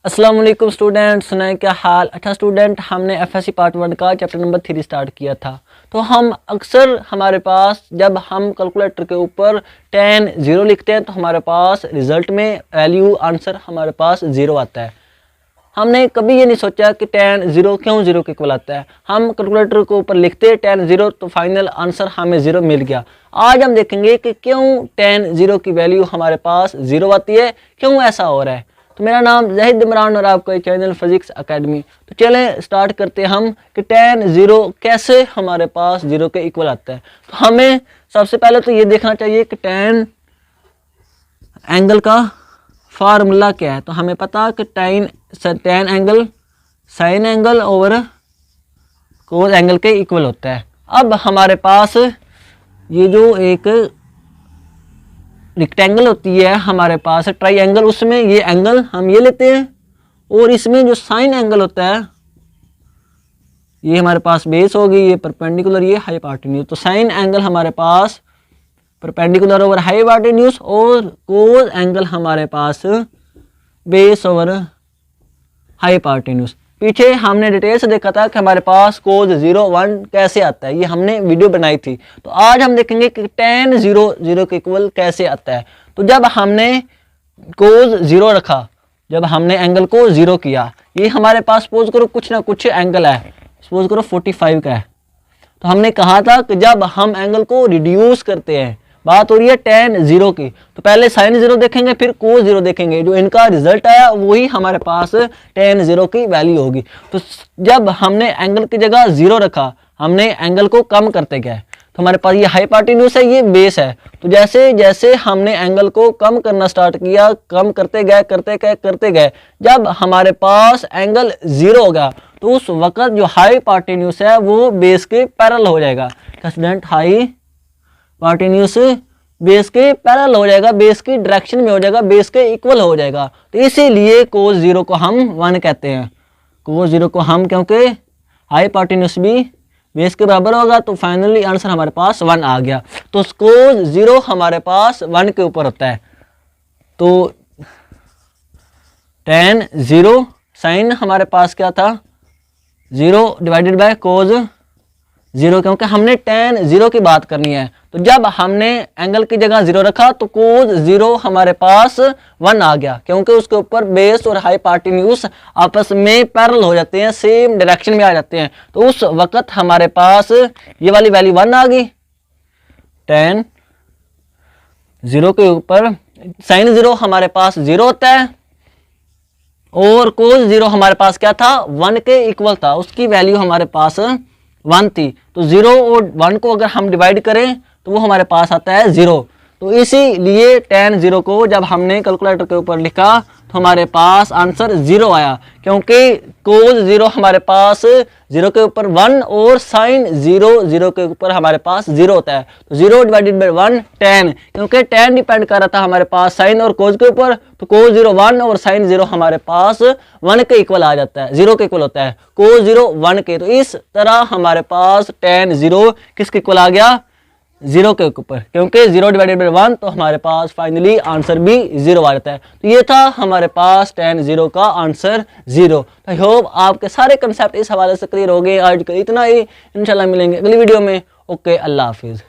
अस्सलाम वालेकुम स्टूडेंट, सुनाए क्या हाल। अच्छा स्टूडेंट, हमने एफएससी पार्ट 1 का चैप्टर नंबर 3 स्टार्ट किया था। तो हम अक्सर हमारे पास जब हम कैलकुलेटर के ऊपर 10 0 लिखते हैं तो हमारे पास रिजल्ट में वैल्यू आंसर हमारे पास 0 आता है। हमने कभी ये नहीं सोचा कि 10 0 क्यों 0 के इक्वल आता है। हम कैलकुलेटर के ऊपर लिखते 10 0 तो फाइनल आंसर हमें 0 मिल गया। आज हम देखेंगे कि क्यों 10 0 की वैल्यू हमारे पास 0 आती है, क्यों ऐसा हो रहा है। तो मेरा नाम ज़ाहिद इमरान और आपका चैनल फिजिक्स एकेडमी। तो चलें स्टार्ट करते हैं हम कि 10 0 कैसे हमारे पास 0 के इक्वल आता है। तो हमें सबसे पहले तो ये देखना चाहिए कि 10 एंगल का फार्मूला क्या है। तो हमें पता कि 10 एंगल साइन एंगल ओवर कोस एंगल के इक्वल होता है। अब हमारे पास ये जो एक रेक्टेंगल होती है हमारे पास ट्राइंगल, उसमें ये एंगल हम ये लेते हैं और इसमें जो साइन एंगल होता है ये हमारे पास बेस होगी, ये परपेंडिकुलर, ये हाइपोटेन्यूज। तो साइन एंगल हमारे पास परपेंडिकुलर ओवर हाइपोटेन्यूज और कोस एंगल हमारे पास बेस ओवर हाइपोटेन्यूज। पीछे हमने डिटेल से देखा था कि हमारे पास कोस 0 1 कैसे आता है, ये हमने वीडियो बनाई थी। तो आज हम देखेंगे कि 10 0 0 के इक्वल कैसे आता है। तो जब हमने कोस 0 रखा, जब हमने एंगल को 0 किया, ये हमारे पास सपोज करो कुछ ना कुछ एंगल है, सपोज करो 45 का है। तो हमने कहा था कि जब हम एंगल को रिड्यूस करते हैं, बात हो रही है 10 0 की, तो पहले साइन 0 देखेंगे फिर कोस 0 देखेंगे, जो इनका रिजल्ट आया वही हमारे पास 10 0 की वैल्यू होगी। तो जब हमने एंगल की जगह 0 रखा, हमने एंगल को कम करते गए, तो हमारे पास ये हाइपोटेन्यूज है, ये बेस है। तो जैसे जैसे हमने एंगल को कम करना स्टार्ट किया, कम करते गए, जब हमारे पास एंगल 0 होगा तो उस वक्त जो हाइपोटेन्यूज है वो बेस के पैरेलल हो जाएगा। स्टूडेंट, हाइपोटेन्यूज बेस के पैरेलल हो जाएगा, बेस की डायरेक्शन में हो जाएगा, बेस के इक्वल हो जाएगा। तो इसीलिए कोस 0 को हम 1 कहते हैं। कोस 0 को हम, क्योंकि हाइपोटेन्यूज भी बेस के बराबर होगा, तो फाइनली आंसर हमारे पास 1 आ गया। तो कोस 0 हमारे पास 1 के ऊपर होता है। तो 10 0 साइन हमारे पास क्या था 0 डिवाइडेड बाय कोस 0, क्योंकि हमने 10 0 की बात करनी है। तो जब हमने एंगल की जगह 0 रखा तो कोस 0 हमारे पास 1 आ गया, क्योंकि उसके ऊपर बेस और हाइपोटेन्यूज आपस में पैरेलल हो जाते हैं, सेम डायरेक्शन में आ जाते हैं। तो उस वक्त हमारे पास ये वाली वैल्यू 1 आ गई। 10 0 के ऊपर साइन 0 हमारे पास 0 होता है और कोस 0 हमारे पास क्या था 1 के इक्वल था, उसकी वैल्यू हमारे पास 1 थी। तो 0 और 1 को अगर हम डिवाइड करें तो वो हमारे पास आता है 0। तो इसीलिए 10 0 को जब हमने कैलकुलेटर के ऊपर लिखा तो हमारे पास आंसर 0 आया, क्योंकि कोस 0 हमारे पास 0 के ऊपर 1 और साइन 0 0 के ऊपर हमारे पास 0 होता है। तो 0 डिवाइडेड बाय 1 10, क्योंकि 10 डिपेंड कर रहा था हमारे पास साइन और कोस के ऊपर, तो कोस 0 1 और साइन 0 हमारे पास 1 के इक्वल आ जाता है, 0 के इक्वल होता है, कोस 0 1 के। तो इस तरह हमारे पास 10 0 किसके इक्वल आ गया 0 के ऊपर, क्योंकि 0 डिवाइडेड बाय 1 तो हमारे पास फाइनली आंसर भी 0 आ जाता है। तो ये था हमारे पास 10 0 का आंसर 0। आई होप आपके सारे कंसेप्ट इस हवाले से क्लियर हो गए। आज का इतना ही, इंशाल्लाह मिलेंगे अगली वीडियो में। ओके, अल्लाह हाफिज़।